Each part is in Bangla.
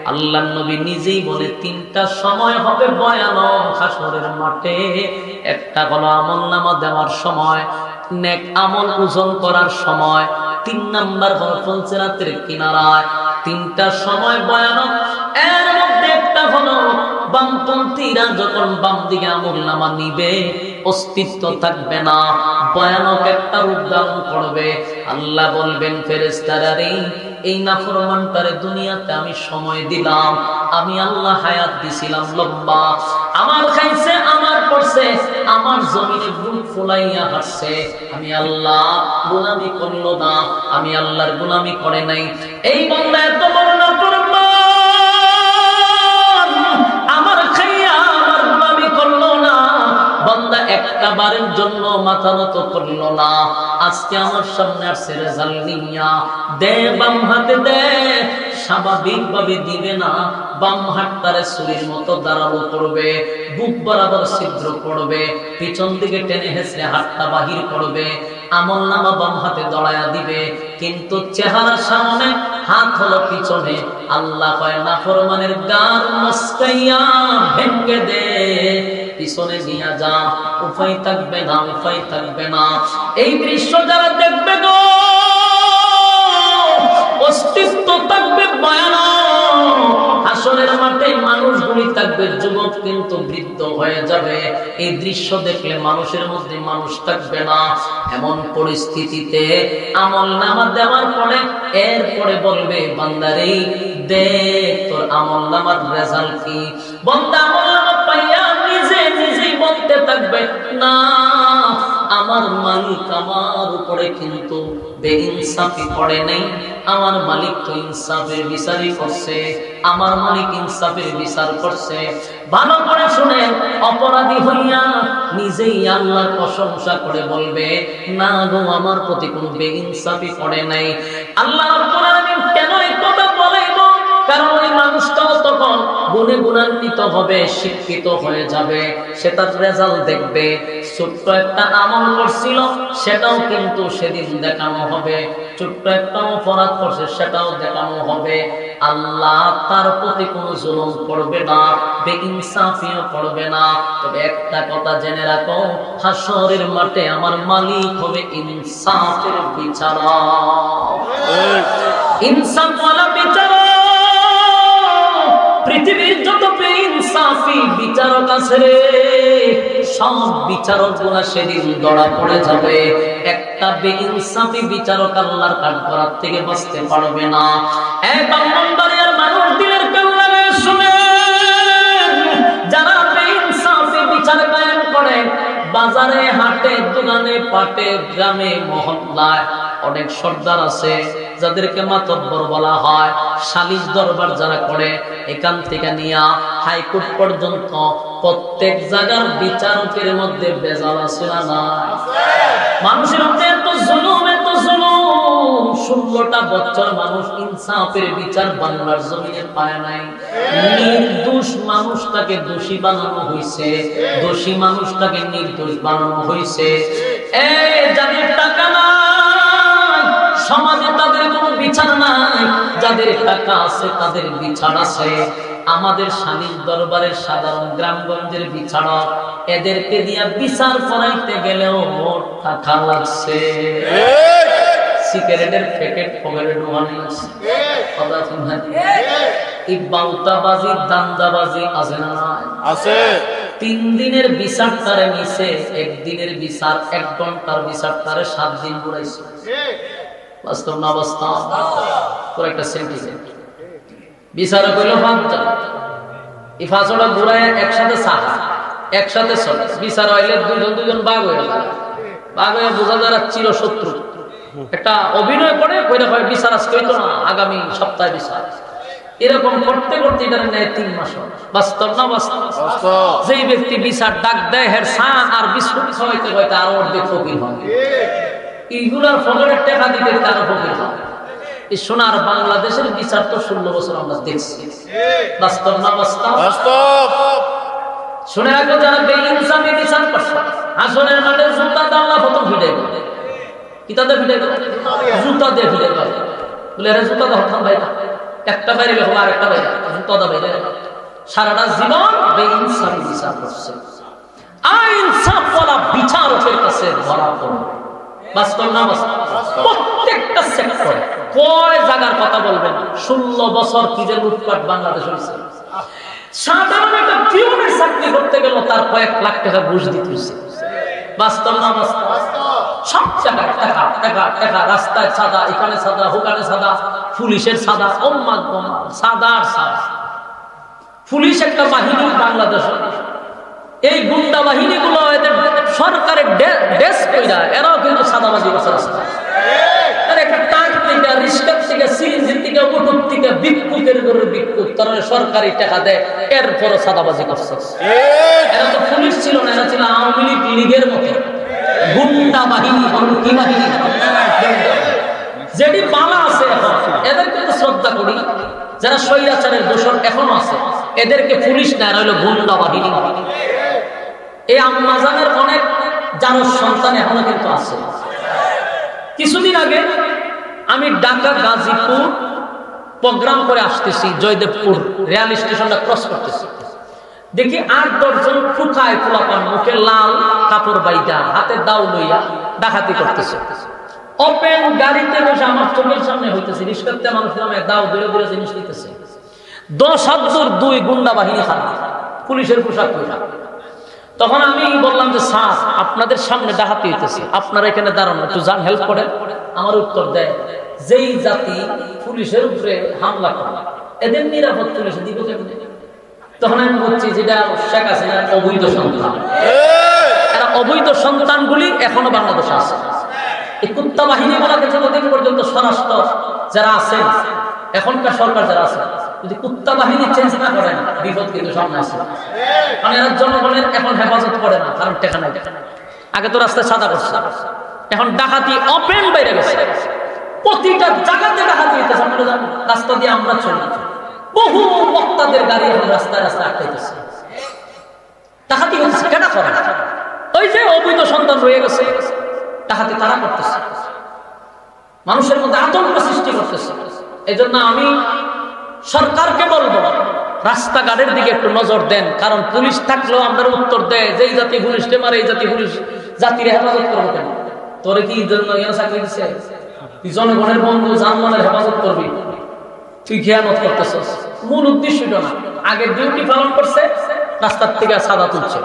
আল্লাহর নবী নিজেই বলে তিনটা সময় হবে ভয়ানক হাসরের মাঠে। একটা হলো আমলনামা দেওয়ার সময়, নেক আমল ওজন করার সময়, 3 নাম্বার হলো ফুলসিরাতের কিনারায়। তিনটা সময় ভয়ানক। এর মধ্যে একটা হলো বামপন্থীরা যখন বাম দিকে আমলনামা নিবে, অস্তিত্ব থাকবে না, ভয়ানক একটা রূপ ধারণ করবে। আল্লাহ বলবেন ফেরেশতারা রে, এই নাফরমানটারে দুনিয়াতে আমি সময় দিলাম, আমি আল্লাহ হায়াত দিছিলাম লম্বা, আমার খাইছে, আমার পড়ছে, আমার জমিনে বুক ফুলাইয়া হাঁটছে, আমি আল্লাহ গোলামি করলো না, আমি আল্লাহর গোলামি করে নাই। এই বান্দা এত বড় নাফরমান, আমার খাইয়া আমার গোলামি করলো না, বান্দা একটা বারের জন্য মাথা নত করলো না। আজকে আমার সামনে আসছে রেজাল্ট নিয়া, দে বাম হাতে দে, স্বাভাবিক ভাবে দিবে না, বাম হাত তারে ছুরির মতো দাঁড়ালো করবে, বুক বরাবর ছিদ্র করবে, পিছন দিকে টেনে হেসড়ে হাতটা বাহির করবে, আমলনামা বাম হাতে দড়ায়া দিবে, কিন্তু চেহারা সামনে, হাত হলো পিছনে। আল্লাহ কয় নাফরমানের গার মস্কাইয়া ভেঙে দে, পিছনে নিয়ে যা, উপায় থাকবে না, উপায় থাকবে না। এই দৃশ্য যারা দেখবে গো, অস্তিত্ব থাকবে ভয়ানক। হাসরের মাঠে মানুষগুলি থাকবে যুবক, কিন্তু বৃদ্ধ হয়ে যাবে। এই দৃশ্য দেখলে মানুষের মধ্যে মানুষ থাকবে না। এমন পরিস্থিতিতে আমলনামা দেওয়ার পরে এরপরে বলবে বান্দারে দেখ তোর আমলনামার রেজাল্ট কি। বান্দা আমলনামা পাইয়া নিজে নিজেই বলতে থাকবে, না আমার মালিক আমার উপরে কিন্তু বেইনসাফি করে নাই, আমার মালিক তো ইনসাফের বিচারই করছে, আমার মালিক ইনসাফের বিচার করছে। ভালো করে শুনেন, অপরাধী হইয়া নিজেই আল্লাহর প্রশংসা করে বলবে, না গো আমার প্রতি কোনো বেইনসাফি করে নাই। আল্লাহ রাব্বুল আলামিন কেন এই কথা বলাইব? কারণ ওই মানুষটাও তখন গুণে গুণান্বিত হবে, শিক্ষিত হয়ে যাবে, সে তার রেজাল্ট দেখবে। ছোট্ট একটা আমল করছিল, সেটাও কিন্তু সেদিন দেখানো হবে, ছোট্ট একটা অপরাধ করছে, সেটাও দেখানো হবে। আল্লাহ তার প্রতি কোনো জুলুম করবে না, বেইনসাফিও করবে না। তবে একটা কথা জেনে রাখো, হাসরের মাঠে আমার মালিক হবে ইনসাফের বিচারক, ইনসাফওয়ালা বিচারক। পৃথিবীর যত বেইনসাফি বিচারক আছে রে, সব বিচারক গুলা সেদিন ধরা পড়ে যাবে। একটা বেইনসাফি বিচারক আল্লাহর কাঠগড়ার থেকে বাঁচতে পারবে না। এক ব্রাহ্মণবাড়িয়ার মানুষ দিলের কান লাগায় শুনে, যারা বেইনসাফি বিচার কায়েম করে, বাজারে হাটে দোকানে পাটে গ্রামে মহল্লায় অনেক সর্দার আছে যাদেরকে মাতব্বর বলা হয়। সালিশ দরবার যারা করে, এখান থেকে নিয়ে হাইকোর্ট পর্যন্ত প্রত্যেক জায়গার বিচারকের মধ্যে বেজাল আছে না নাই? মানুষের মধ্যে এত জুলুম, এত জুলুম। 16টা বছর মানুষ ইনসাফের বিচার বাংলার জমিনে পায় নাই। নির্দোষ মানুষটাকে দোষী বানানো হয়েছে, দোষী মানুষটাকে নির্দোষ বানানো হয়েছে। যাদের টাকা নাই, সমাজে তাদের কোনো বিচার নাই, যাদের টাকা আছে তাদের বিচার আছে। আমাদের সালিশ দরবারের সাধারণ গ্রামগঞ্জের বিচারক, এদেরকে দিয়া বিচার করাইতে গেলেও টাকা লাগছে, সিগারেটের প্যাকেট পকেটে ঢোকানো লাগছে। কথা শুনছেন? এই বাউতাবাজি দান্দাবাজি আছে না? আছে। 3 দিনের বিচার তারে নিছে, 1 দিনের বিচার, 1 ঘন্টার বিচার তারে 7 দিন ঘুরাইছে। বাস্তব না বাস্তব? তোর একটা সেন্টিমেন্ট বিচারক হইল 5 জন, এই 5টা ঘুরায় একসাথে সাহা, একসাথে চলে। বিচার হইলে 2 জন বাঘ হয়ে যায়, বাঘ হয়ে বোঝা যায় চিরশত্রু। একটা অভিনয় করে কইরা হয় বিচার আজকে হইতো না, আগামী সপ্তাহে বিচার। এরকম করতে করতে এটার নেয় 3 মাস। বাস্তব না বাস্তব? যেই ব্যক্তি বিচার ডাক দেয়, হের চা আর বিস্কুট খাওয়াইতে হয়তো আরো অর্ধেক ফকির হবে। এইগুলার ফকরের টাকা দিতে আরো ফকির হবে। এই সোনার বাংলাদেশের বিচার তো 16 বছর আমরা দেখছি। বাস্তব না বাস্তব? বাস্তব। শুনে রাখো, যারা বেইনসাফি বিচার করছে, আসনের মাঠে জুতা দাওলা প্রথম ভিড়ে গেল। কি তাদের ভিড়ে গেল? জুতা দিয়ে ভিড়ে গেল। বলে আরে জুতা দাও ভাই, একটা বাইরে হলো আরেকটা বাইরে তদা বাইরে সারাটা জীবন বেইনসাফি বিচার করছে আইনসাফওয়ালা বিচারকের কাছে ধরা পড়বে বাস্তব না বাস্তব প্রত্যেকটা সেক্টরে কয় জায়গার কথা বলবেন 16 বছর কি যে লুটপাট বাংলাদেশ হয়েছে সাধারণ একটা পিওনের চাকরি করতে গেল তার কয়েক লাখ টাকা ঘুষ দিতে হয়েছে বাস্তব না বাস্তব সব জায়গায় টাকা টাকা টাকা রাস্তায় সাদা এখানে সাদা ওখানে সাদা পুলিশের সাদা ওম্মাদ বোমা সাদা সাদা পুলিশ একটা বাহিনী বাংলাদেশ এই গুন্ডা বাহিনীগুলো এদের সরকারের ডেস্ক কইরা এরাও কিন্তু সাদাবাজি করছে রাস্তা আরে একটা টাক থেকে রিস্কা থেকে সিএনজি থেকে অটো থেকে বিক্ষুকের করে বিক্ষুক তারা সরকারি টাকা দেয় এরপরও সাদাবাজি করছে এরা তো পুলিশ ছিল না এরা ছিল আওয়ামী লীগের মতো গুন্ডা বাহিনী কি বাহিনী যেটি বালা আছে এখন এদেরকে তো শ্রদ্ধা করি যারা স্বৈরাচারের দোষর এখনো আছে এদেরকে পুলিশ না এরা হলো গুন্ডা বাহিনী এই আম্মাজানের অনেক জানোর সন্তান এখনো কিন্তু আছে কিছুদিন আগে আমি ঢাকা গাজীপুর প্রোগ্রাম করে আসতেছি জয়দেবপুর রেল স্টেশনটা ক্রস করতেছি দেখি 8-10 জন ফুকায় ফুলাপান মুখে লাল কাপড় বাইদা হাতে দাও লইয়া ডাকাতি করতেছে ওপেন গাড়িতে বসে আমার চোখের সামনে হইতেছে রিস্কাতে মানুষ নামে দাও দূরে দূরে জিনিস নিতেছে 10 হাত দূর 2 গুন্ডা বাহিনী খানা পুলিশের পোশাক পরা তখন আমি বললাম যে স্যার আপনাদের সামনে ডাকাতি হইতেছে আপনারা এখানে দাঁড়ানো একটু যান হেল্প করেন আমার উত্তর দেয় যেই জাতি পুলিশের উপরে হামলা করে এদের নিরাপদ পুলিশে দিব কেমনে তখন আমি বলছি যেটা শেখ হাসিনার অবৈধ সন্তান এরা অবৈধ সন্তানগুলি এখনো বাংলাদেশে আছে এই কুত্তা বাহিনী বলাকে যতদিন পর্যন্ত স্বরাষ্ট্র যারা আছেন এখনকার সরকার যারা আছে যদি কুত্তা বাহিনী চেঞ্জ না করেন বিপদ কিন্তু সামনে আসে মানে এরা জনগণের এখন হেফাজত করে না কারণ টেকা নাই আগে তো রাস্তায় সাদা করছে এখন ডাকাতি ওপেন বাইরে গেছে প্রতিটা জায়গাতে ডাকাতি হইতেছে আপনারা জানেন রাস্তা দিয়ে আমরা চলি বহু বক্তাদের গাড়ি এখন রাস্তায় রাস্তায় আটকাইতেছে ডাকাতি হচ্ছে কেন করে ওই যে অবৈধ সন্তান রয়ে গেছে ডাকাতি তারা করতেছে মানুষের মধ্যে আতঙ্ক সৃষ্টি করতেছে এই জন্য আমি সরকারকে বলবো রাস্তাঘাটের দিকে একটু নজর দেন কারণ পুলিশ থাকলেও আমরা উত্তর দেয় যে জাতি পুলিশকে মারে এই জাতি পুলিশ জাতির হেফাজত করবো কেন তোরে কি চাকরি দিচ্ছে জনগণের বন্ধু জানমালের হেফাজত করবি তুই খেয়ানত করতেছিস মূল উদ্দেশ্যটা না আগে ডিউটি পালন করছে রাস্তার থেকে সাদা তুলছে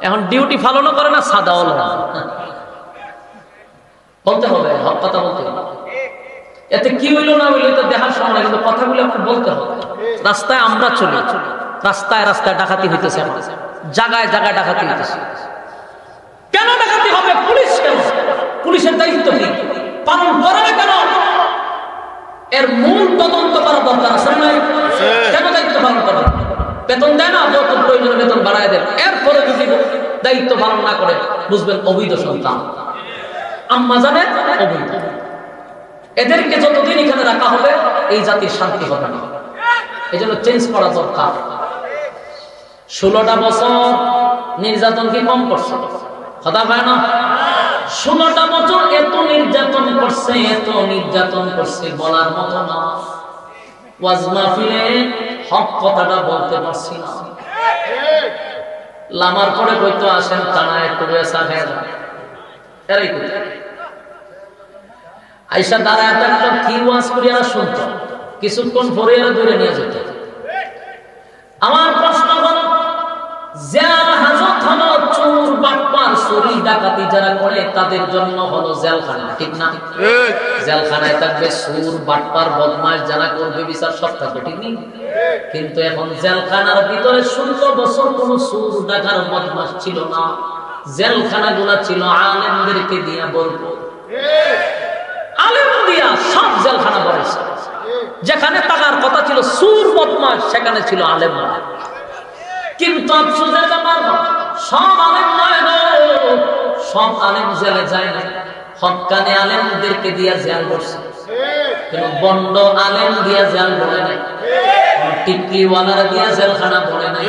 এখন ডিউটি পালনও করে না সাদাও না বলতে হবে হক কথা বলতে হবে এতে কি হইলো না হইলো এটা দেখার সময় কিন্তু কথাগুলো আপনি বলতে হবে রাস্তায় আমরা চলি রাস্তায় রাস্তায় ডাকাতি হইতেছে জায়গায় জায়গায় ডাকাতি হইতেছে কেন ডাকাতি হবে পুলিশ কেন পুলিশের দায়িত্ব কি পালন করে না কেন এর মূল তদন্ত করা দরকার আছে না কেন দায়িত্ব পালন করে বেতন দেয় না যত প্রয়োজনে বেতন বাড়ায় দেন এরপরে যদি দায়িত্ব পালন না করে বুঝবেন অবৈধ সন্তান আম্মা জানেন অবৈধ এদেরকে যতদিন এখানে রাখা হবে এই জাতির শান্তি হবে না এই জন্য চেঞ্জ করা দরকার 16টা বছর নির্যাতন কি কম করছে কথা হয় না 16টা বছর এত নির্যাতন করছে বলার মতো না ওয়াজ মাহফিলে হক কথাটা বলতে পারছি না লামার পরে কইতো আসেন থানায় একটু বেসা খেয়ে যান এরাই কইতো আইসা দাঁড়ায় থাকতো কি ওয়াজ করি আর শুনতো কিছুক্ষণ পরে এরা দূরে নিয়ে যেত আমার প্রশ্ন হল জেল হাজত হলো চোর বাটপার চুরি ডাকাতি যারা করে তাদের জন্য হলো জেলখানা ঠিক না জেলখানায় থাকবে চোর বাটপার বদমাশ যারা করবে বিচার সব থাকবে ঠিক নেই কিন্তু এখন জেলখানার ভিতরে 16 বছর কোন চোর ডাকার বদমাশ ছিল না জেলখানাগুলা ছিল আলেমদেরকে দিয়া বলবো আলেম দিয়া সব জেলখানা বলেছে যেখানে থাকার কথা ছিল চোর বদমাশ সেখানে ছিল আলেম কিন্তু আফসোসের ব্যাপার সব আলেম নয় সব আলেম জেলে যায় না হক্কানি আলেমদেরকে দিয়া জেল করছে কিন্তু বন্ড আলেম দিয়া জেল বলে নাই টিকলিওয়ালারা দিয়া জেলখানা বলে নাই